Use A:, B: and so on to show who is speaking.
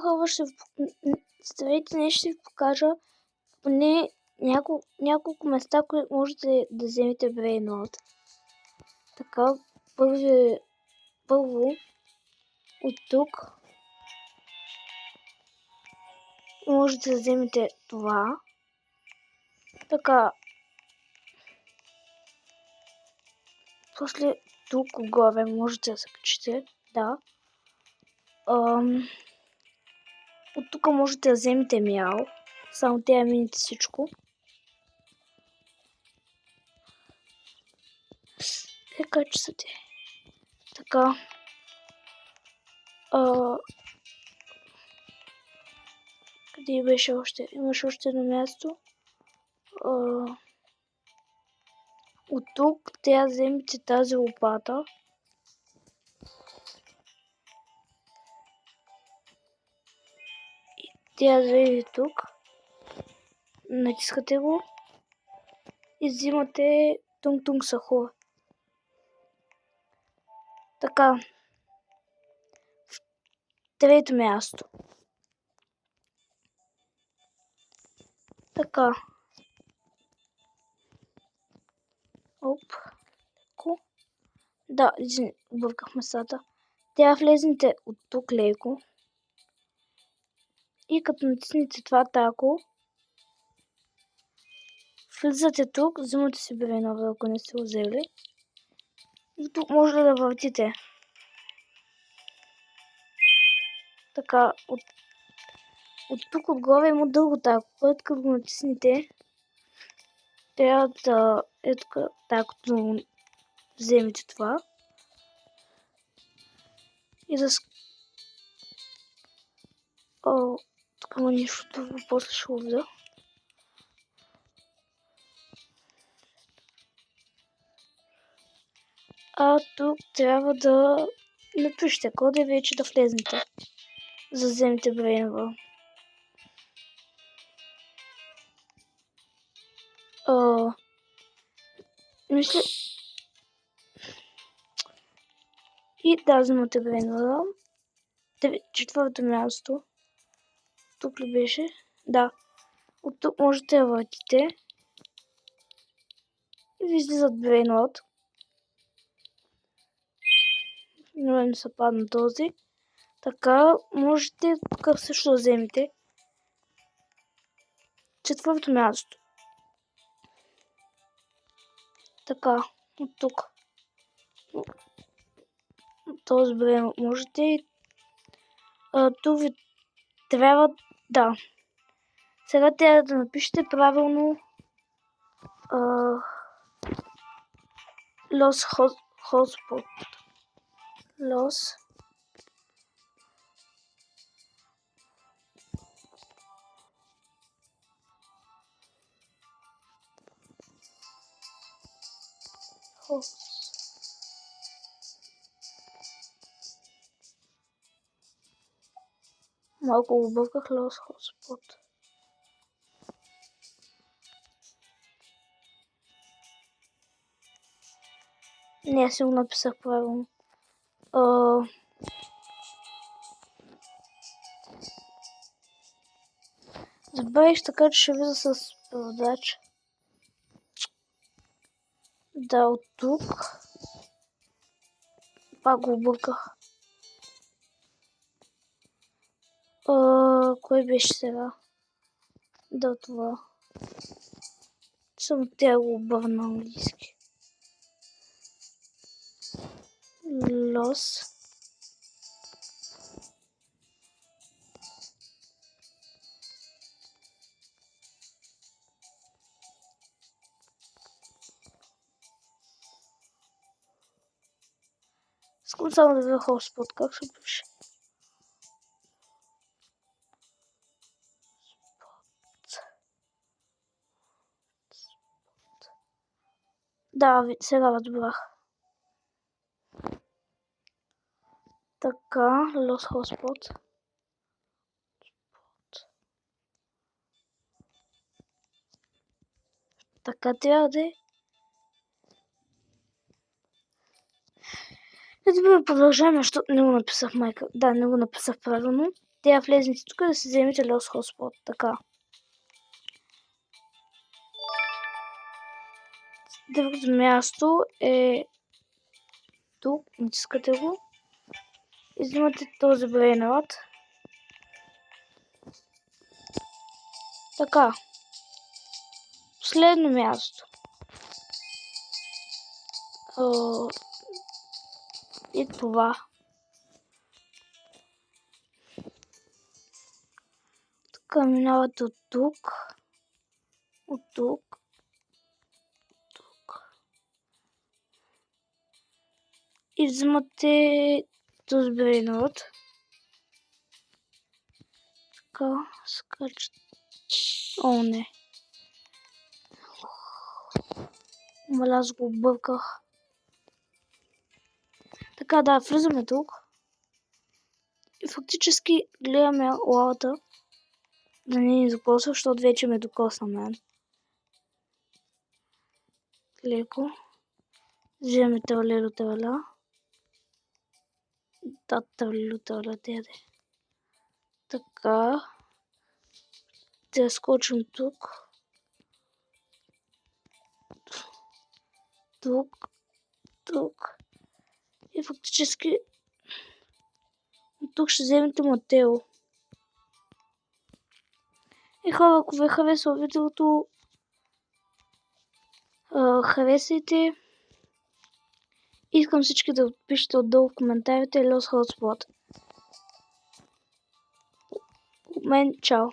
A: Хубаво здравейте, днес ще ви покажа поне няколко места, които можете да вземете брейнлот. Така, първо от тук можете да вземете това. Така, после тук отгоре можете да се качите. Да. От тук можете да вземете мял. Само те минете всичко. Качвате. Така. Къде беше още? Имаше още едно място. От тук трябва да вземете тази лопата. И трябва да видите тук. Натискате го. И взимате тунг-тунг сахур. Така. В трето място. Така. Оп. Да, обърках местата. Трябва да влезнете от тук леко. И като натиснете това тако, влизате тук, взимате си брейнове, ако не сте го взели. И тук може да въртите. Така, от тук отгоре има дълго тако, което като го натиснете, трябва да е така, като вземете това. И да... тук има нещо друго, после ще го взема. Тук трябва да напишете кода и вече да влезнете, за да вземете брейнова. Мисля... И да, вземате брейнова. Четвърто място. Тук ли беше? Да. От тук можете да въртите. И ви излизат брейнот. Не се падна този. Така, можете тук също да вземете. Четвърто място. Така, от тук. Този брейнот можете. Тук ви трябва... Да. Сега трябва да напишете правилно Los Hotspot. Los Малко обърках Los Hotspot. Не, аз си го написах правилно. Забавих така, че ще влиза с преводач. Да, от тук. Пак го обърках. Кой беше сега? Да, това. Само тя го обърна на английски. Los. Искам само да видя Hotspot, как се пише. Да, сега разбрах. Така, Los Hotspot. Така трябва да е. Добре, продължаваме, защото не го написах майка. Да, не го написах правилно. те влезните тук да си вземете Lost Hotspot. Така. Другото място е тук. Натискате го. И взимате този Brainrot. Така. Последно място. И това. Тук минавате от тук. От тук. Тук. И взимате този Brainrot. Така. Скачате. О, не. Аз го обърках. Така, да, влизаме тук. И фактически гледаме лавата да не ни докосва, защото вече ме докосна мен. Леко. Вземем тавале. Да, тавале, теде. Така. Да скочим тук. Тук. И фактически тук ще вземете Матео. И хора, ако ви харесва видеото, харесайте. Искам всички да пишете отдолу в коментарите Lost Hotspot. От мен, чао!